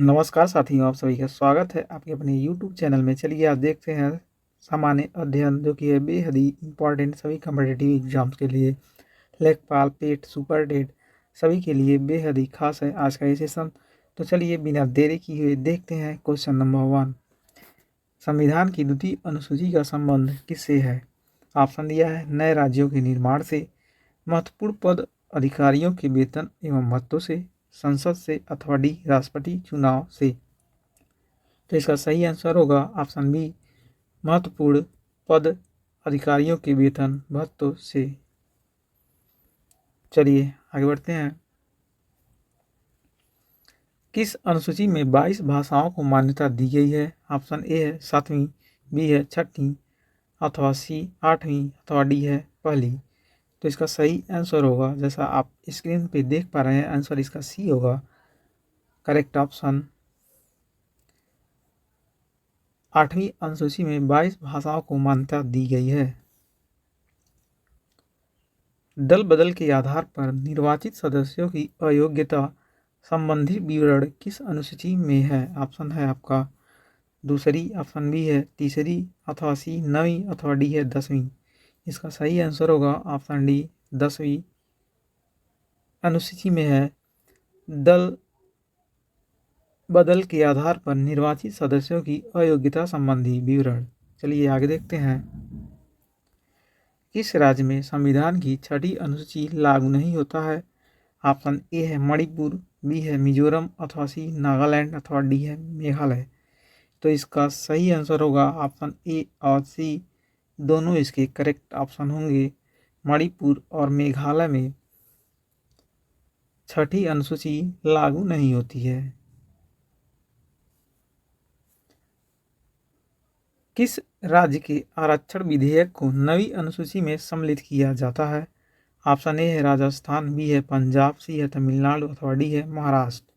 नमस्कार साथियों, आप सभी का स्वागत है आपके अपने YouTube चैनल में। चलिए आज देखते हैं सामान्य अध्ययन जो कि है बेहद ही इम्पॉर्टेंट सभी कॉम्पिटिटिव एग्जाम्स के लिए। लेखपाल, पेट, सुपर डेट सभी के लिए बेहद ही खास है आज का ये सेशन। तो चलिए बिना देरी किए हुए देखते हैं क्वेश्चन नंबर 1। संविधान की द्वितीय अनुसूची का संबंध किससे है? ऑप्शन दिया है नए राज्यों के निर्माण से, महत्वपूर्ण पद अधिकारियों के वेतन एवं महत्व से, संसद से, अथवा डी राष्ट्रपति चुनाव से। तो इसका सही आंसर होगा ऑप्शन बी, महत्वपूर्ण पद अधिकारियों के वेतन भत्तों से। चलिए आगे बढ़ते हैं। किस अनुसूची में 22 भाषाओं को मान्यता दी गई है? ऑप्शन ए है 7वीं, बी है 6वीं, अथवा सी 8वीं, अथवा डी है पहली। तो इसका सही आंसर होगा, जैसा आप स्क्रीन पे देख पा रहे हैं, आंसर इसका सी होगा। Correct option. 8वीं अनुसूची में 22 भाषाओं को मान्यता दी गई है। दल बदल के आधार पर निर्वाचित सदस्यों की अयोग्यता संबंधी विवरण किस अनुसूची में है? ऑप्शन है आपका दूसरी, ऑप्शन बी है तीसरी, अथवा सी 9वीं, अथवा डी है 10वीं। इसका सही आंसर होगा ऑप्शन डी, 10वीं अनुसूची में है दल बदल के आधार पर निर्वाचित सदस्यों की अयोग्यता संबंधी विवरण। चलिए आगे देखते हैं। किस राज्य में संविधान की 6ठी अनुसूची लागू नहीं होता है? ऑप्शन ए है मणिपुर, बी है मिजोरम, अथवा सी नागालैंड, अथवा डी है मेघालय। तो इसका सही आंसर होगा ऑप्शन ए और सी, दोनों इसके करेक्ट ऑप्शन होंगे। मणिपुर और मेघालय में 6ठी अनुसूची लागू नहीं होती है। किस राज्य के आरक्षण विधेयक को नवी अनुसूची में सम्मिलित किया जाता है? ऑप्शन ए है राजस्थान, बी है पंजाब, सी है तमिलनाडु, अथवा डी है महाराष्ट्र।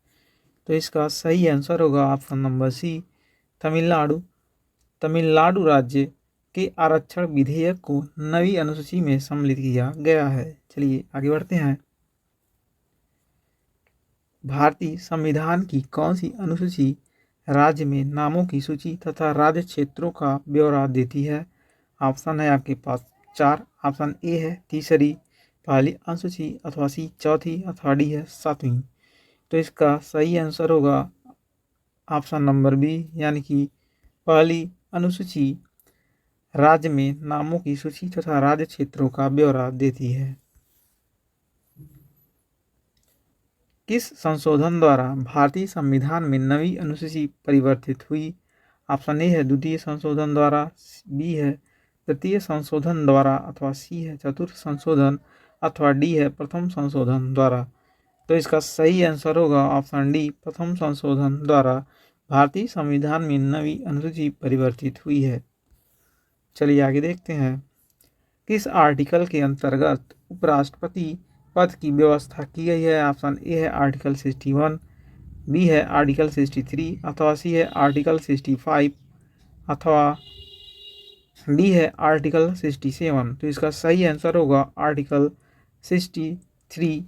तो इसका सही आंसर होगा option number C, Tamil Nadu. Tamil Nadu राज्य के आरक्षण विधेयक को नवी अनुसूची में सम्मिलित किया गया है। चलिए आगे बढ़ते हैं। भारतीय संविधान की कौन सी अनुसूची राज्य में नामों की सूची तथा राज्य क्षेत्रों का ब्यौरा देती है? ऑप्शन है आपके पास 4। ऑप्शन ए है तीसरी पहली अनुसूची, अथवा सी चौथी, अथवा डी है 7वीं। तो इसका सही आंसर होगा ऑप्शन नंबर बी, यानी कि पहली अनुसूची राज्य में नामों की सूची तथा राज्य क्षेत्रों का ब्यौरा देती है। किस संशोधन द्वारा भारतीय संविधान में नवी अनुसूची परिवर्तित हुई? ऑप्शन ए है द्वितीय संशोधन द्वारा, बी है तृतीय संशोधन द्वारा, अथवा सी है चतुर्थ संशोधन, अथवा डी है प्रथम संशोधन द्वारा। तो इसका सही आंसर होगा ऑप्शन डी, प्रथम संशोधन द्वारा भारतीय संविधान में नवी अनुसूची परिवर्तित हुई है। चलिए आगे देखते हैं। किस आर्टिकल के अंतर्गत उपराष्ट्रपति पद की व्यवस्था की गई है? ऑप्शन ए है आर्टिकल 61, बी है आर्टिकल 63, अथवा सी है आर्टिकल 65, अथवा डी है आर्टिकल 67। तो इसका सही आंसर होगा आर्टिकल 63,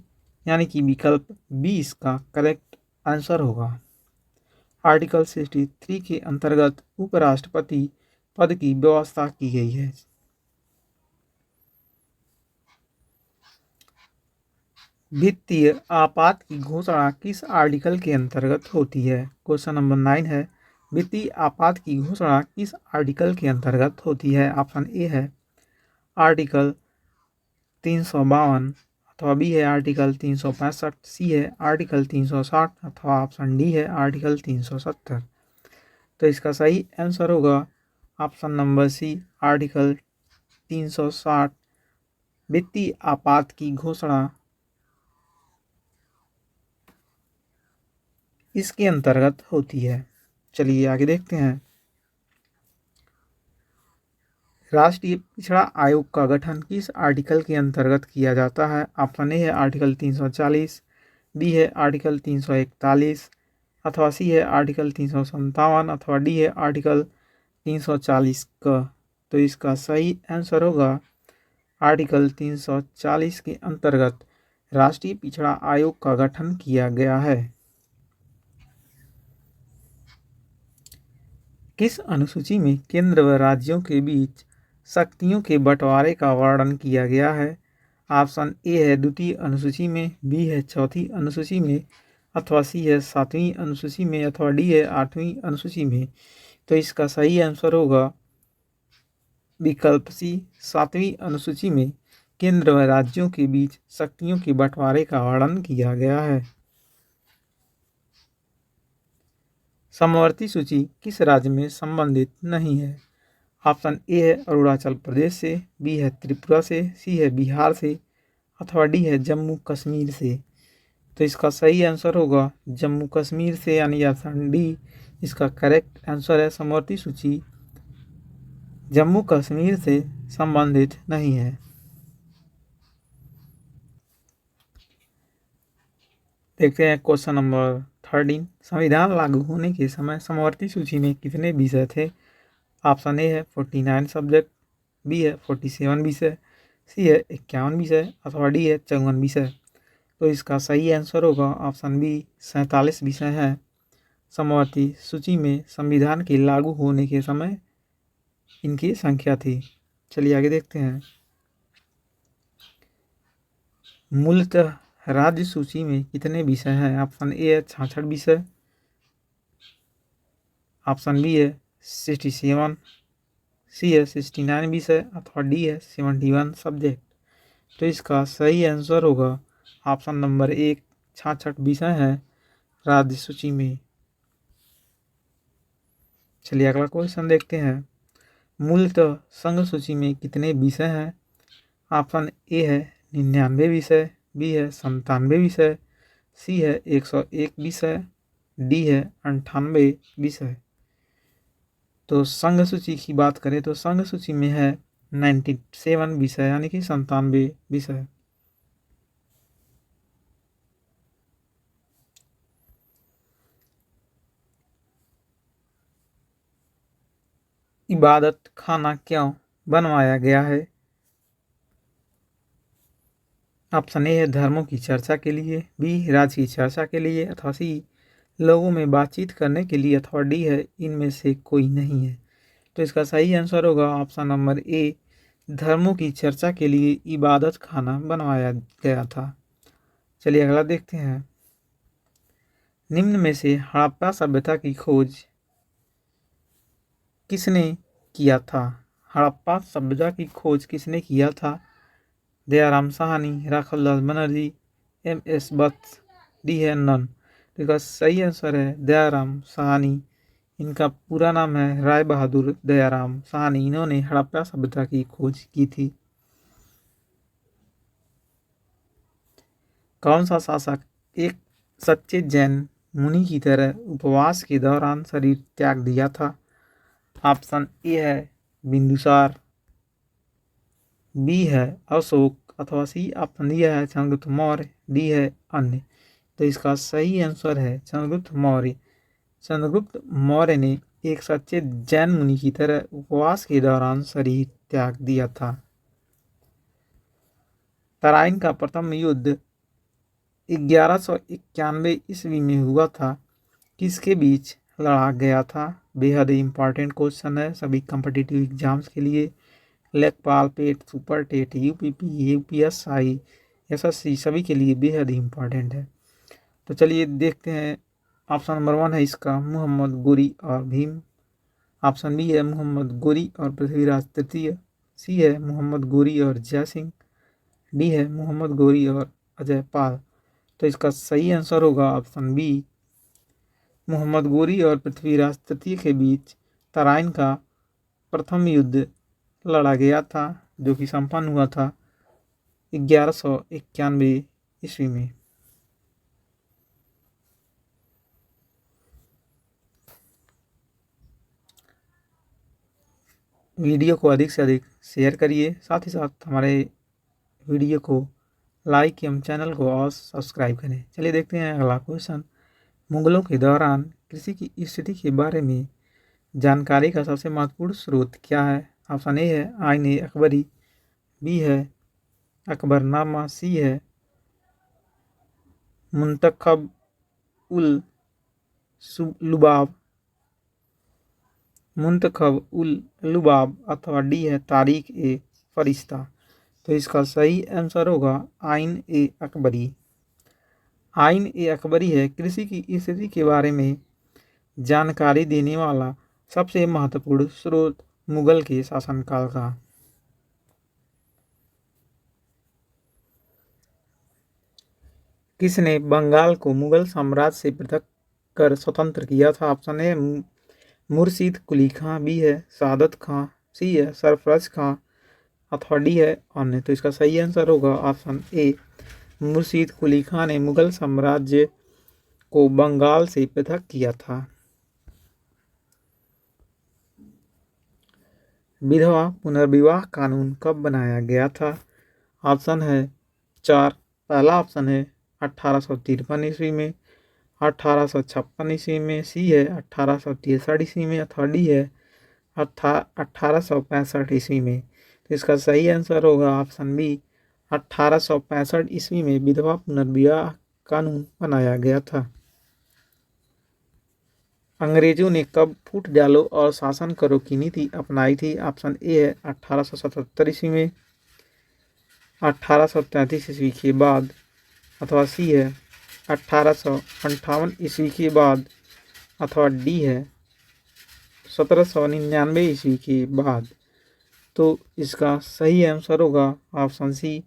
यानी कि विकल्प बी इसका करेक्ट आंसर होगा। आर्टिकल 63 के अंतर्गत उपराष्ट्रपति पद की व्यवस्था की गई है। वित्तीय आपात की घोषणा किस आर्टिकल के अंतर्गत होती है? क्वेश्चन नंबर 9 है, वित्तीय आपात की घोषणा किस आर्टिकल के अंतर्गत होती है? ऑप्शन ए है आर्टिकल 352, अथवा बी है आर्टिकल 365, सी है आर्टिकल 360, अथवा ऑप्शन डी है आर्टिकल 370। तो इसका सही आंसर होगा ऑप्शन नंबर सी, आर्टिकल 360। वित्तीय आपात की घोषणा इसके अंतर्गत होती है। चलिए आगे देखते हैं। राष्ट्रीय पिछड़ा आयोग का गठन किस आर्टिकल के अंतर्गत किया जाता है? ऑप्शन ए है आर्टिकल 340, बी है आर्टिकल 341, अथवा सी है आर्टिकल 357, अथवा डी है आर्टिकल 340 का। तो इसका सही आंसर होगा आर्टिकल 340 के अंतर्गत राष्ट्रीय पिछड़ा आयोग का गठन किया गया है। किस अनुसूची में केंद्र व राज्यों के बीच शक्तियों के बंटवारे का वर्णन किया गया है? ऑप्शन ए है द्वितीय अनुसूची में, बी है चौथी अनुसूची में, अथवा सी है सातवीं अनुसूची में, अथवा डी है आठवीं अनुसूची में। तो इसका सही आंसर होगा विकल्प सी, सातवीं अनुसूची में केंद्र व राज्यों के बीच शक्तियों के बंटवारे का वर्णन किया गया है। समवर्ती सूची किस राज्य में संबंधित नहीं है? ऑप्शन ए है अरुणाचल प्रदेश से, बी है त्रिपुरा से, सी है बिहार से, अथवा डी है जम्मू कश्मीर से। तो इसका सही आंसर होगा जम्मू कश्मीर से, यानी ऑप्शन डी इसका करेक्ट आंसर है। समवर्ती सूची जम्मू कश्मीर से संबंधित नहीं है। देखते हैं क्वेश्चन नंबर 13। संविधान लागू होने के समय समवर्ती सूची में कितने विषय थे? ऑप्शन ए है 49 सब्जेक्ट, बी है 47 विषय, सी है 51 विषय, अथवा डी है 54 विषय। तो इसका सही आंसर होगा ऑप्शन बी 47 विषय हैं समवर्ती सूची में संविधान के लागू होने के समय इनकी संख्या थी। चलिए आगे देखते हैं। मूलतः राज्य सूची में कितने विषय हैं? ऑप्शन ए है 66 विषय, ऑप्शन बी है 67, सी है 69 विषय, अथवा डी है 71 सब्जेक्ट। तो इसका सही आंसर होगा ऑप्शन नंबर 1 66 विषय हैं राज्य सूची में। चलिए अगला क्वेश्चन देखते हैं। मूलतः संघ सूची में कितने विषय हैं? ऑप्शन ए है 99 विषय, बी है 97 विषय, सी है 101 विषय, डी है 98 विषय। तो संघ सूची की बात करें तो संघ सूची में है 97 विषय, यानी कि 97 विषय। इबादत खाना क्यों बनवाया गया है? ऑप्शन ए है धर्मों की चर्चा के लिए, बी राज्य की चर्चा के लिए, अथवा सी लोगों में बातचीत करने के लिए, अथवा डी है इनमें से कोई नहीं है। तो इसका सही आंसर होगा ऑप्शन नंबर ए धर्मों की चर्चा के लिए इबादत खाना बनवाया गया था। चलिए अगला देखते हैं। निम्न में से हड़प्पा सभ्यता की खोज किसने किया था? हड़प्पा सभ्यता की खोज किसने किया था? दयाराम साहनी, राखालदास बनर्जी, एम.एस. वत्स, डी है नन। तो इसका सही आंसर है दयाराम साहनी। इनका पूरा नाम है राय बहादुर दयाराम साहनी। इन्होंने हड़प्पा सभ्यता की खोज की थी। कौन सा शासक एक सच्चे जैन मुनि की तरह उपवास के दौरान शरीर त्याग दिया था? ऑप्शन ए है बिंदुसार, बी है अशोक, अथवा सी ऑप्शन डी है चंद्रगुप्त मौर्य, डी है अन्य। तो इसका सही आंसर है चंद्रगुप्त मौर्य। चंद्रगुप्त मौर्य ने एक सच्चे जैन मुनि की तरह उपवास के दौरान शरीर त्याग दिया था। तराइन का प्रथम युद्ध 1191 ईस्वी में हुआ था। किसके बीच लड़ा गया था? बेहद इंपॉर्टेंट क्वेश्चन है सभी कॉम्पिटिटिव एग्जाम्स के लिए। Lekhpal, PET, super TET, UPP, UPSI, SSC सभी के लिए बेहद इंपॉर्टेंट है। तो चलिए देखते हैं। ऑप्शन नंबर 1 है इसका मोहम्मद गोरी और भीम, ऑप्शन बी है मोहम्मद गोरी और पृथ्वीराज तृतीय, सी है मोहम्मद गोरी और जय सिंह, डी है मोहम्मद गोरी और अजय पाल। तो इसका सही आंसर होगा ऑप्शन बी मोहम्मद गोरी और पृथ्वीराज तृतीय के बीच तराइन का प्रथम युद्ध लड़ा गया था, जो कि संपन्न हुआ था 1191 ईस्वी में। वीडियो को अधिक से अधिक शेयर करिए, साथ ही साथ हमारे वीडियो को लाइक एवं चैनल को और सब्सक्राइब करें। चलिए देखते हैं अगला क्वेश्चन। मुगलों के दौरान कृषि की स्थिति के बारे में जानकारी का सबसे महत्वपूर्ण स्रोत क्या है? ऑप्शन ए है आईन अकबरी, बी है अकबरनामा, सी है मुंतखब उल लुबाब, मुंतखब उल लुबाब अथवा डी है तारीख ए फरिश्ता। तो इसका सही आंसर होगा आइन ए अकबरी। आइन ए अकबरी है कृषि की स्थिति के बारे में जानकारी देने वाला सबसे महत्वपूर्ण स्रोत मुगल के शासनकाल का। किसने बंगाल को मुगल साम्राज्य से पृथक कर स्वतंत्र किया था? Option A Murshid Quli Khan, B है सादत खां, सी है सरफराज खां अथवा डी है अन्य। तो इसका सही आंसर होगा ऑप्शन ए मुर्शीद कुली खां ने मुगल साम्राज्य को बंगाल से पृथक किया था। विधवा पुनर्विवाह कानून कब बनाया गया था? ऑप्शन है 4। पहला ऑप्शन है 1853 ईस्वी में, 1856 ईस्वी में, सी है 1863 ईस्वी में अथवा डी है 1865 ईस्वी में। तो इसका सही आंसर होगा ऑप्शन बी 1865 ईस्वी में विधवा पुनर्विवाह कानून बनाया गया था। अंग्रेजों ने कब फूट डालो और शासन करो की नीति अपनाई थी? ऑप्शन ए है 1877 ईस्वी में, 1833 ईस्वी के बाद अथवा सी है 1858 ईस्वी के बाद अथवा डी है 1799 ईस्वी के बाद। तो इसका सही आंसर होगा ऑप्शन सी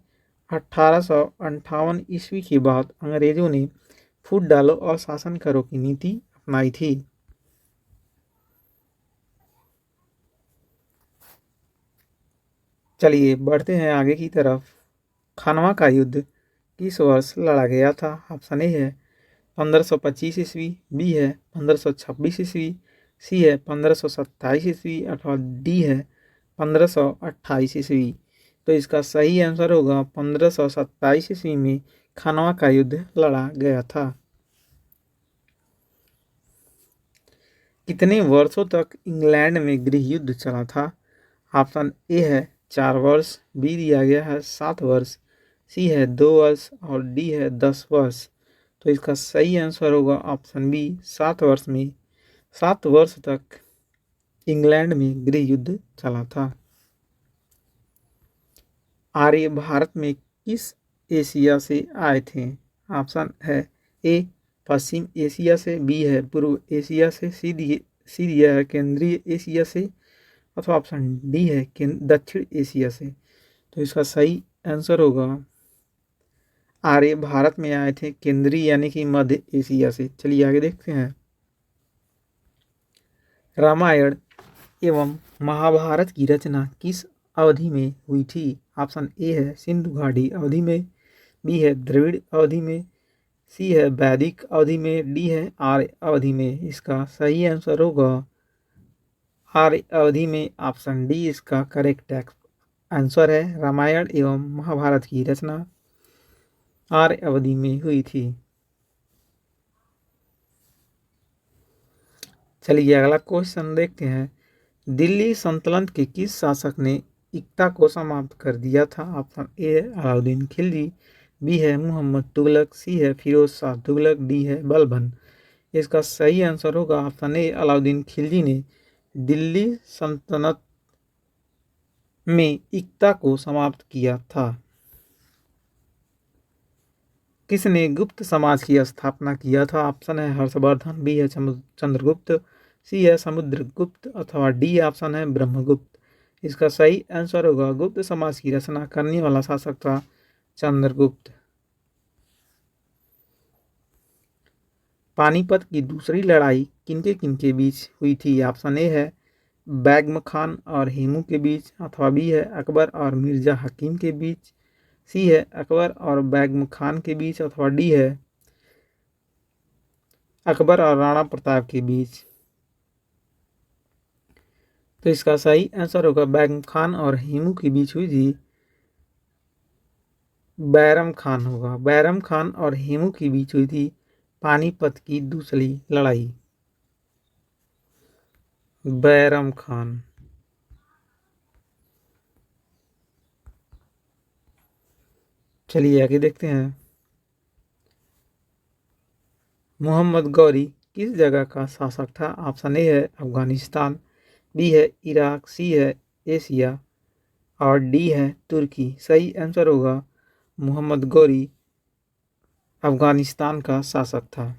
1858 ईस्वी के बाद अंग्रेजों ने फूट डालो और शासन करो की नीति अपनाई थी। चलिए बढ़ते हैं आगे की तरफ। खानवा का युद्ध किस वर्ष लड़ा गया था? ऑप्शन ए है 1525 ईस्वी, बी है 1526 ईस्वी, सी है 1527 ईस्वी अथवा डी है 1528 ईस्वी। तो इसका सही आंसर होगा 1527 ईस्वी में खानवा का युद्ध लड़ा गया था। कितने वर्षों तक इंग्लैंड में गृह युद्ध चला था? ऑप्शन ए है 4 वर्ष, बी दिया गया है 7 वर्ष, सी है 2 वर्ष और डी है 10 वर्ष। तो इसका सही आंसर होगा ऑप्शन बी 7 वर्ष में 7 वर्ष तक इंग्लैंड में गृह युद्ध चला था। आर्य भारत में किस एशिया से आए थे? ऑप्शन है ए पश्चिम एशिया से, बी है पूर्व एशिया से, सी दिया है केंद्रीय एशिया से अथवा ऑप्शन डी है दक्षिण एशिया से। तो इसका सही आंसर होगा आर्य भारत में आए थे केंद्रीय यानी कि मध्य एशिया से। चलिए आगे देखते हैं। रामायण एवं महाभारत की रचना किस अवधि में हुई थी? ऑप्शन ए है सिंधु घाटी अवधि में, बी है द्रविड़ अवधि में, सी है वैदिक अवधि में, डी है आर्य अवधि में। इसका सही आंसर होगा आर्य अवधि में, ऑप्शन डी इसका करेक्ट आंसर है। रामायण एवं महाभारत की रचना आर्य अवधि में हुई थी। चलिए अगला क्वेश्चन देखते हैं। दिल्ली सल्तनत के किस शासक ने एकता को समाप्त कर दिया था? ऑप्शन ए है अलाउद्दीन खिलजी, बी है मुहम्मद तुगलक, सी है फिरोज शाह तुगलक, डी है बलबन। इसका सही आंसर होगा ऑप्शन ए अलाउद्दीन खिलजी ने दिल्ली सल्तनत में एकता को समाप्त किया था। किसने गुप्त समाज की स्थापना किया था? ऑप्शन है हर्षवर्धन, बी है चंद्रगुप्त, सी है समुद्रगुप्त अथवा डी ऑप्शन है ब्रह्मगुप्त। इसका सही आंसर होगा गुप्त समाज की रचना करने वाला शासक था चंद्रगुप्त। पानीपत की दूसरी लड़ाई किनके बीच हुई थी? ऑप्शन ए है बैगम खान और हेमू के बीच अथवा बी है अकबर और मिर्जा हकीम के बीच, सी है अकबर और बैगम खान के बीच अथवा डी है अकबर और राणा प्रताप के बीच। तो इसका सही आंसर होगा बैगम खान और हेमू के बीच हुई थी बैरम खान होगा। बैरम खान और हेमू के बीच हुई थी पानीपत की दूसरी लड़ाई। बैरम खान। चलिए आगे देखते हैं। मोहम्मद गौरी किस जगह का शासक था? ऑप्शन ए है अफगानिस्तान, बी है इराक, सी है एशिया और डी है तुर्की। सही आंसर होगा मोहम्मद गौरी अफगानिस्तान का शासक था।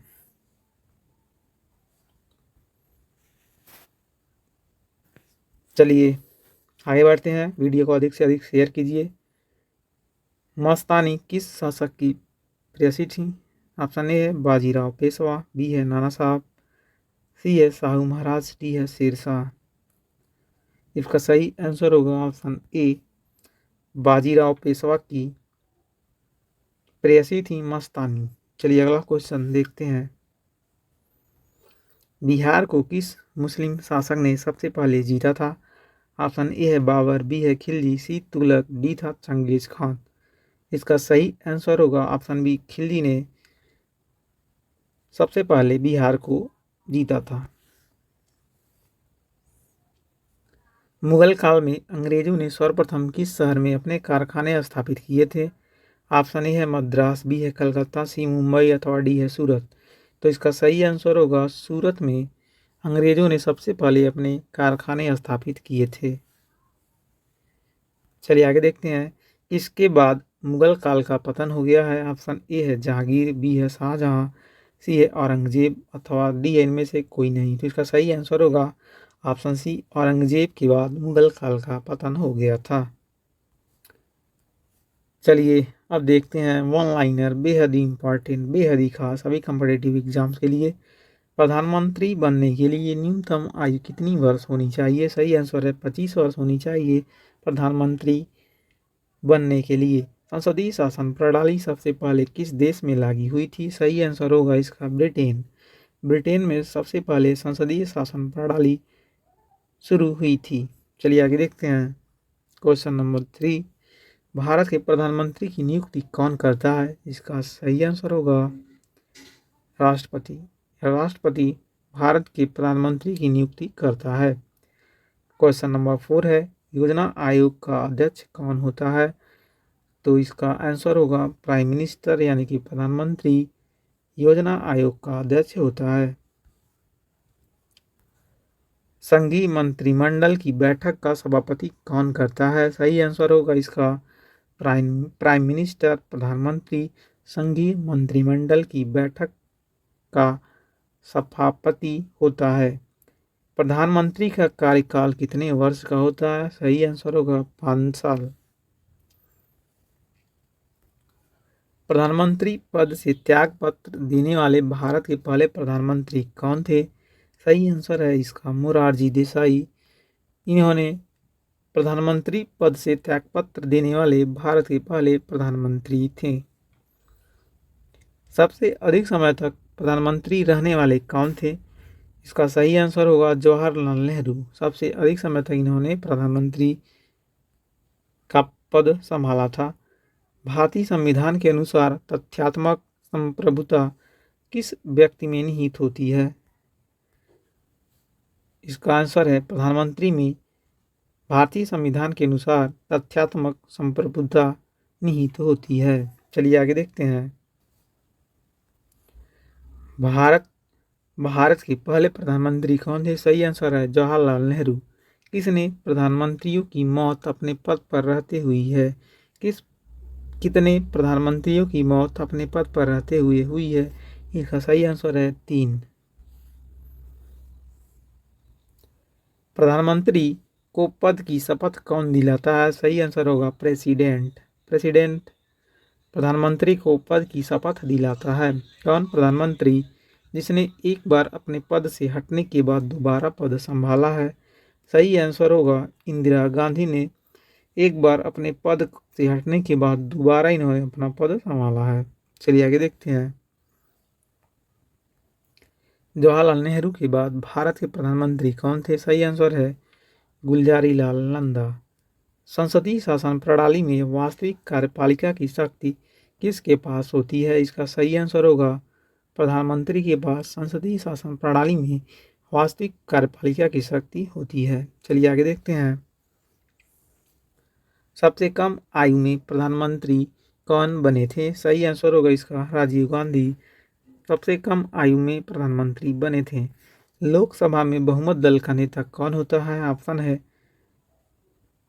चलिए आगे बढ़ते हैं। वीडियो को अधिक से अधिक शेयर कीजिए। मस्तानी किस शासक की प्रेयसी थी? ऑप्शन ए है बाजीराव पेशवा, बी है नाना साहब, सी है शाहू महाराज, डी है शेरशाह। इसका सही आंसर होगा ऑप्शन ए, बाजीराव पेशवा की प्रेयसी थी मस्तानी। चलिए अगला क्वेश्चन देखते हैं। बिहार को किस मुस्लिम शासक ने सबसे पहले जीता था? ऑप्शन ए है बाबर, बी है खिलजी, सी तुगलक, डी था चंगेज खान। इसका सही आंसर होगा ऑप्शन बी, खिलजी ने सबसे पहले बिहार को जीता था। मुगल काल में अंग्रेजों ने सर्वप्रथम किस शहर में अपने कारखाने स्थापित किए थे? ऑप्शन ए है मद्रास, बी है कलकत्ता, सी मुंबई अथवा डी है सूरत। तो इसका सही आंसर होगा सूरत में अंग्रेजों ने सबसे पहले अपने कारखाने स्थापित किए थे। चलिए आगे देखते हैं। इसके बाद मुगल काल का पतन हो गया है। ऑप्शन ए है जहांगीर, बी है शाहजहां, सी है औरंगजेब अथवा डी है इनमें से कोई नहीं। तो इसका सही आंसर होगा ऑप्शन सी, औरंगजेब के बाद मुगल काल का पतन हो गया था। चलिए अब देखते हैं वन लाइनर बेहद ही इंपॉर्टेंट, बेहद ही खास सभी कॉम्पिटेटिव एग्जाम्स के लिए। प्रधानमंत्री बनने के लिए न्यूनतम आयु कितनी वर्ष होनी चाहिए? सही आंसर है 25 वर्ष होनी चाहिए प्रधानमंत्री बनने के लिए। संसदीय शासन प्रणाली सबसे पहले किस देश में लागू हुई थी? सही आंसर होगा इसका ब्रिटेन। ब्रिटेन में सबसे पहले संसदीय शासन प्रणाली शुरू हुई थी। चलिए आगे देखते हैं। क्वेश्चन नंबर 3, भारत के प्रधानमंत्री की नियुक्ति कौन करता है? इसका सही आंसर होगा राष्ट्रपति। राष्ट्रपति भारत के प्रधानमंत्री की नियुक्ति करता है। क्वेश्चन नंबर 4 है, योजना आयोग का अध्यक्ष कौन होता है? तो इसका आंसर होगा प्राइम मिनिस्टर यानी कि प्रधानमंत्री योजना आयोग का अध्यक्ष होता है। संघीय मंत्रिमंडल की बैठक का सभापति कौन करता है? सही आंसर होगा इसका प्राइम मिनिस्टर, प्रधानमंत्री संघीय मंत्रिमंडल की बैठक का सभापति होता है। प्रधानमंत्री का कार्यकाल कितने वर्ष का होता है? सही आंसर होगा 5 साल। प्रधानमंत्री पद से त्याग पत्र देने वाले भारत के पहले प्रधानमंत्री कौन थे? सही आंसर है इसका मोरारजी देसाई। इन्होंने प्रधानमंत्री पद से त्यागपत्र देने वाले भारत के पहले प्रधानमंत्री थे। सबसे अधिक समय तक प्रधानमंत्री रहने वाले कौन थे? इसका सही आंसर होगा जवाहरलाल नेहरू। सबसे अधिक समय तक इन्होंने प्रधानमंत्री का पद संभाला था। भारतीय संविधान के अनुसार तथ्यात्मक संप्रभुता किस व्यक्ति में निहित होती है? इसका आंसर है प्रधानमंत्री में भारतीय संविधान के अनुसार तथ्यात्मक संप्रभुता निहित होती है। चलिए आगे देखते हैं। भारत के पहले प्रधानमंत्री कौन थे? सही आंसर है जवाहरलाल नेहरू। किसने प्रधानमंत्रियों की मौत अपने पद पर रहते हुई है? कितने प्रधानमंत्रियों की मौत अपने पद पर रहते हुए हुई है? इसका सही आंसर है 3। प्रधानमंत्री को पद की शपथ कौन दिलाता है? सही आंसर होगा प्रेसिडेंट। प्रधानमंत्री को पद की शपथ दिलाता है। कौन? प्रधानमंत्री जिसने एक बार अपने पद से हटने के बाद दोबारा पद संभाला है। सही आंसर होगा इंदिरा गांधी ने एक बार अपने पद से हटने के बाद दोबारा इन्होंने अपना पद संभाला है। चलिए आगे देखते हैं। जवाहरलाल नेहरू के बाद भारत के प्रधानमंत्री कौन थे? सही आंसर है गुलजारी लाल नंदा। संसदीय शासन प्रणाली में वास्तविक कार्यपालिका की शक्ति किसके पास होती है? इसका सही आंसर होगा प्रधानमंत्री के पास संसदीय शासन प्रणाली में वास्तविक कार्यपालिका की शक्ति होती है। चलिए आगे देखते हैं। सबसे कम आयु में प्रधानमंत्री कौन बने थे? सही आंसर होगा इसका राजीव गांधी सबसे कम आयु में प्रधानमंत्री बने थे। लोकसभा में बहुमत दल का नेता कौन होता है? ऑप्शन है,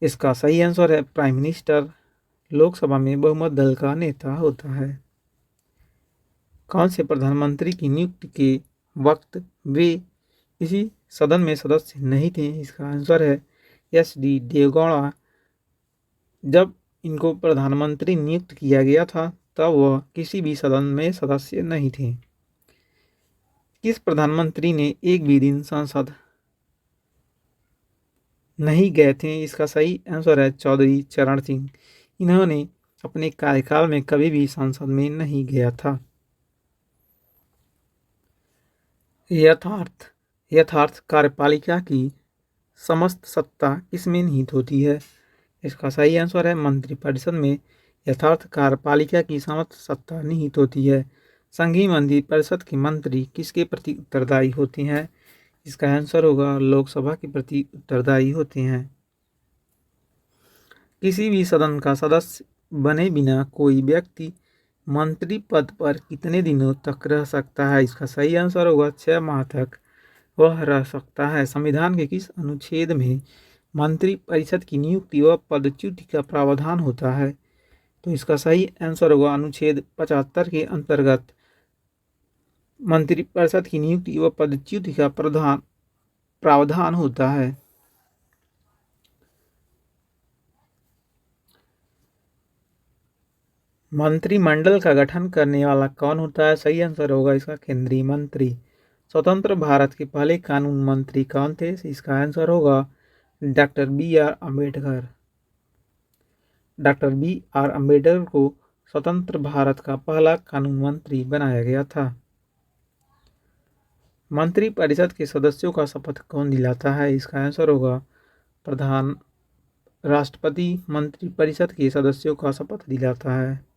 इसका सही आंसर है प्राइम मिनिस्टर। लोकसभा में बहुमत दल का नेता होता है। कौन से प्रधानमंत्री की नियुक्ति के वक्त वे किसी सदन में सदस्य नहीं थे? इसका आंसर है एस.डी. देवेगौड़ा। जब इनको प्रधानमंत्री नियुक्त किया गया था तब वह किसी भी सदन में सदस्य नहीं थे। किस प्रधानमंत्री ने एक भी दिन संसद नहीं गए थे? इसका सही आंसर है चौधरी चरण सिंह। इन्होंने अपने कार्यकाल में कभी भी संसद में नहीं गया था। यथार्थ कार्यपालिका की समस्त सत्ता किसमें निहित होती है? इसका सही आंसर है मंत्रिपरिषद में यथार्थ कार्यपालिका की समस्त सत्ता निहित होती है। संघीय मंत्रिपरिषद के मंत्री किसके प्रति उत्तरदायी होते हैं? इसका आंसर होगा लोकसभा के प्रति उत्तरदायी होते हैं। किसी भी सदन का सदस्य बने बिना कोई व्यक्ति मंत्री पद पर कितने दिनों तक रह सकता है? इसका सही आंसर होगा 6 माह तक वह रह सकता है। संविधान के किस अनुच्छेद में मंत्री परिषद की नियुक्ति व पदच्युति का प्रावधान होता है? तो इसका सही आंसर होगा अनुच्छेद 75 के अंतर्गत मंत्रिपरिषद की नियुक्ति व पदच्युति का प्रावधान होता है। मंत्रिमंडल का गठन करने वाला कौन होता है? सही आंसर होगा इसका केंद्रीय मंत्री। स्वतंत्र भारत के पहले कानून मंत्री कौन थे? इसका आंसर होगा doctor B R. Ambedkar. Doctor B R. Ambedkar को स्वतंत्र भारत का पहला कानून मंत्री बनाया गया था। मंत्रिपरिषद के सदस्यों का शपथ कौन दिलाता है? इसका आंसर होगा प्रधान राष्ट्रपति। मंत्रिपरिषद के सदस्यों का शपथ दिलाता है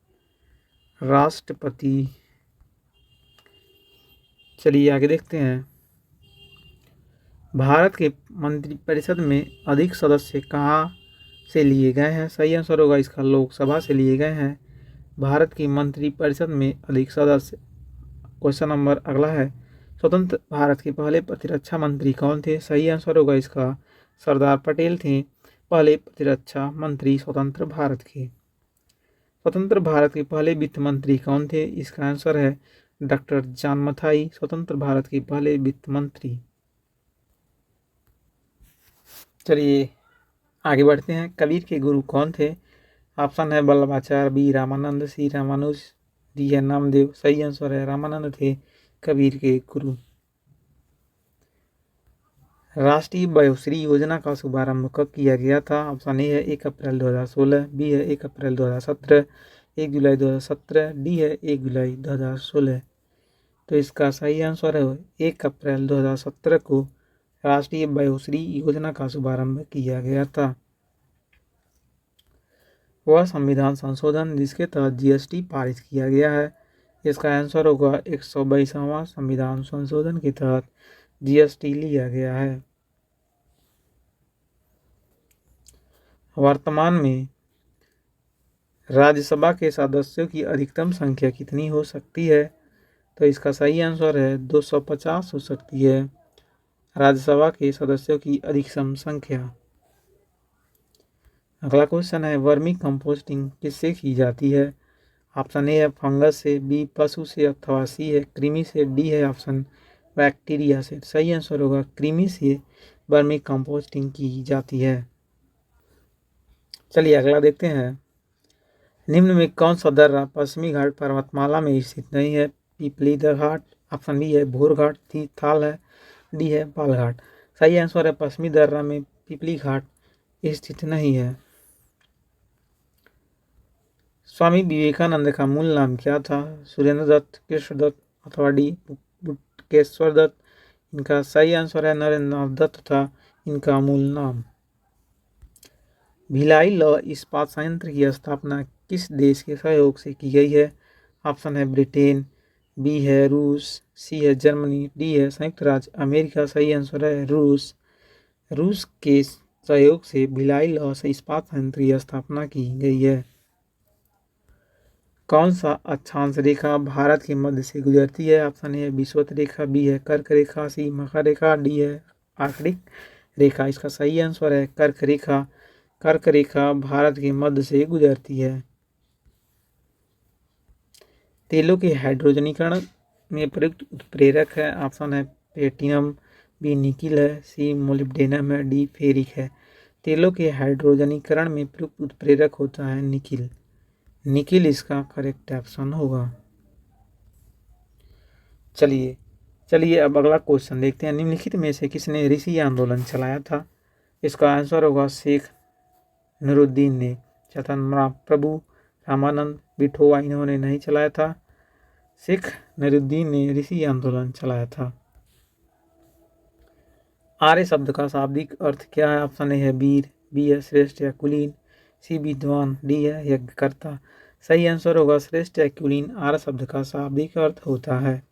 राष्ट्रपति। चलिए आगे देखते हैं। भारत के मंत्रिपरिषद में अधिक सदस्य कहाँ से लिए गए हैं? सही आंसर होगा इसका लोकसभा से लिए गए हैं। भारत की मंत्रिपरिषद में अधिक सदस्य। क्वेश्चन नंबर अगला है, स्वतंत्र भारत के पहले प्रतिरक्षा मंत्री कौन थे? सही आंसर होगा इसका सरदार पटेल थे पहले प्रतिरक्षा मंत्री स्वतंत्र भारत के। स्वतंत्र भारत के पहले वित्त मंत्री कौन थे? इसका आंसर है डॉक्टर जॉन मथाई, स्वतंत्र भारत के पहले वित्त मंत्री। चलिए आगे बढ़ते हैं। कबीर के गुरु कौन थे? ऑप्शन है वल्लभाचार्य, बी रामानंद, सी रामानुज, डी है नामदेव। सही आंसर है रामानंद थे कबीर के गुरु। राष्ट्रीय वयोश्री योजना का शुभारंभ कब किया गया था? ऑप्शन ए है 1 अप्रैल 2016, बी है 1 अप्रैल 2017, 1 जुलाई 2017, डी है 1 जुलाई 2016। तो इसका सही आंसर है 1 अप्रैल 2017 को राष्ट्रीय वयोश्री योजना का शुभारंभ किया गया था। वह संविधान संशोधन जिसके तहत जीएसटी पारित किया गया है? इसका आंसर होगा 122वां संविधान संशोधन के तहत जीएसटी लिया गया है। वर्तमान में राज्यसभा के सदस्यों की अधिकतम संख्या कितनी हो सकती है? तो इसका सही आंसर है 250 हो सकती है राज्यसभा के सदस्यों की अधिकतम संख्या। अगला क्वेश्चन है, वर्मी कंपोस्टिंग किससे की जाती है? ऑप्शन ए है फंगस से, बी पशु से, अथवा सी है कृमि से, डी है ऑप्शन बैक्टीरिया से। सही आंसर होगा कृमि से वर्मी कंपोस्टिंग की जाती है। चलिए अगला देखते हैं। निम्न में कौन सा दर्रा पश्चिमी घाट पर्वतमाला में स्थित नहीं है? पिपली द घाट, ऑप्शन बी है भोर घाट, सी थाल है, डी है पाल घाट। सही आंसर है पश्चिमी दर्रा में पिपली घाट स्थित नहीं है। स्वामी विवेकानंद का मूल नाम क्या था? सुरेंद्र दत्त, कृष्ण दत्त, अथवा डी बुटकेश्वर दत्त। इनका सही आंसर है नरेंद्र नाथ दत्त था इनका मूल नाम। भिलाई लौह इस्पात संयंत्र की स्थापना किस देश के सहयोग से की गई है? ऑप्शन है ब्रिटेन, बी है रूस, सी है जर्मनी, डी है संयुक्त राज्य अमेरिका। सही आंसर है रूस। रूस के सहयोग से भिलाई लौह इस्पात संयंत्र की स्थापना की गई है। कौन सा अक्षांश रेखा भारत के मध्य से गुजरती है? ऑप्शन ए है विषुवत रेखा, बी है कर्क रेखा, सी मकर रेखा, डी है आर्कटिक रेखा। इसका सही आंसर है कर्क रेखा। कर्क रेखा भारत के मध्य से गुजरती है। तेलों के हाइड्रोजनीकरण में प्रयुक्त उत्प्रेरक है। ऑप्शन है प्लेटिनम, बी निकिल है, सी मोलिब्डेनम है, डी फेरिक है। तेलों के हाइड्रोजनीकरण में प्रयुक्त उत्प्रेरक होता है निकिल। निकिल इसका करेक्ट ऑप्शन होगा। चलिए अब अगला क्वेश्चन देखते हैं। निम्नलिखित में से किसने ऋषि आंदोलन चलाया था? इसका आंसर होगा शेख नूरुद्दीन ने। चैतन्य प्रभु, रामानंद, विठोबा इन्होंने नहीं चलाया था। शेख नूरुद्दीन ने ऋषि आंदोलन चलाया था। आर्य शब्द का शाब्दिक अर्थ क्या है? ऑप्शन ए है वीर, बी है श्रेष्ठ या कुलीन, सी विद्वान, डी है यज्ञकर्ता। सही आंसर होगा श्रेष्ठ या कुलीन। आर्य शब्द का शाब्दिक अर्थ होता है।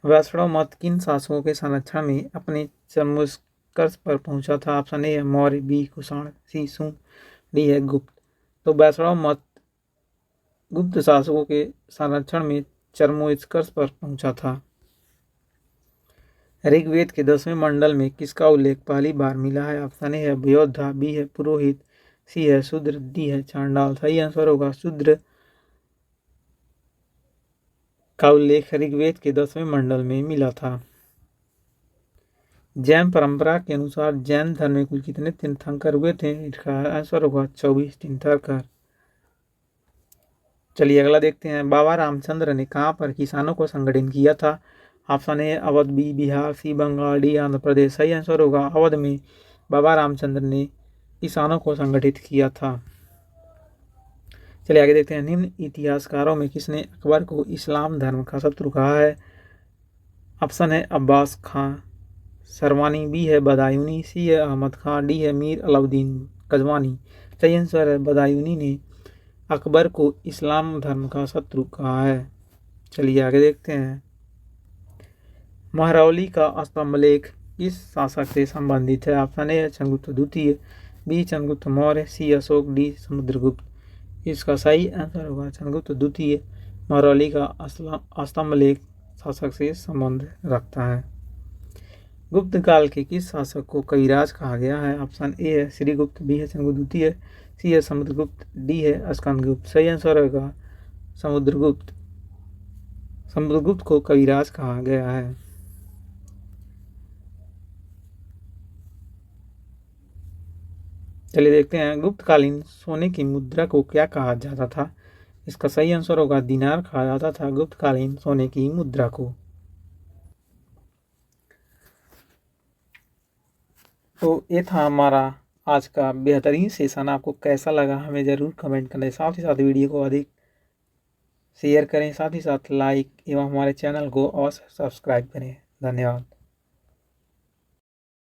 वैष्णव मत किन शासकों के संरक्षण में अपने चरमोत्कर्ष पर पहुंचा था? ऑप्शन ए है मौर्य, बी कुषाण, सी शुंग, डी है गुप्त। तो वैष्णव मत गुप्त शासकों के संरक्षण में चरमोत्कर्ष पर पहुंचा था। ऋग्वेद के 10वें मंडल में किसका उल्लेख पहली बार मिला है? ऑप्शन ए है योद्धा, बी है पुरोहित, सी है शूद्र, डी है चांडाल। सही आंसर होगा शूद्र का उल्लेख ऋग्वेद के 10वें मंडल में मिला था। जैन परंपरा के अनुसार जैन धर्म में कुल कितने तीर्थंकर हुए थे? इसका आंसर होगा 24 तीर्थंकर। चलिए अगला देखते हैं। बाबा रामचंद्र ने कहाँ पर किसानों को संगठित किया था? Option A Awadh, B Bihar, C Bengal, D Andhra Pradesh. सही आंसर होगा अवध में बाबा रामचंद्र ने किसानों को संगठित किया था। चलिए आगे देखते हैं। निम्न इतिहासकारों में किसने अकबर को इस्लाम धर्म का शत्रु कहा है? ऑप्शन है अब्बास खां सरवानी, बी है बदायूनी, सी है अहमद खां, डी है मीर अलाउद्दीन गजवानी। सही आंसर है बदायूनी ने अकबर को इस्लाम धर्म का शत्रु कहा है। चलिए आगे देखते हैं। महरौली का स्तंभलेख किस शासक से संबंधित है? ऑप्शन ए है चंद्रगुप्त द्वितीय, बी चंद्रगुप्त मौर्य, सी अशोक, डी समुद्रगुप्त। इसका सही आंसर होगा चंद्रगुप्त द्वितीय। महरौली का स्तंभलेख शासक से संबंध रखता है। गुप्त काल के किस शासक को कविराज कहा गया है? ऑप्शन ए है श्रीगुप्त, बी है चंद्रगुप्त द्वितीय, सी है समुद्रगुप्त, डी है स्कंदगुप्त। सही आंसर होगा समुद्रगुप्त। समुद्रगुप्त को कविराज कहा गया है। चलिए देखते हैं। गुप्तकालीन सोने की मुद्रा को क्या कहा जाता था? इसका सही आंसर होगा दिनार कहा जाता था गुप्तकालीन सोने की मुद्रा को। तो ये था हमारा आज का बेहतरीन सेशन। आपको कैसा लगा हमें ज़रूर कमेंट करें। साथ ही साथ वीडियो को अधिक शेयर करें, साथ ही साथ लाइक एवं हमारे चैनल को अवश्य सब्सक्राइब करें। धन्यवाद।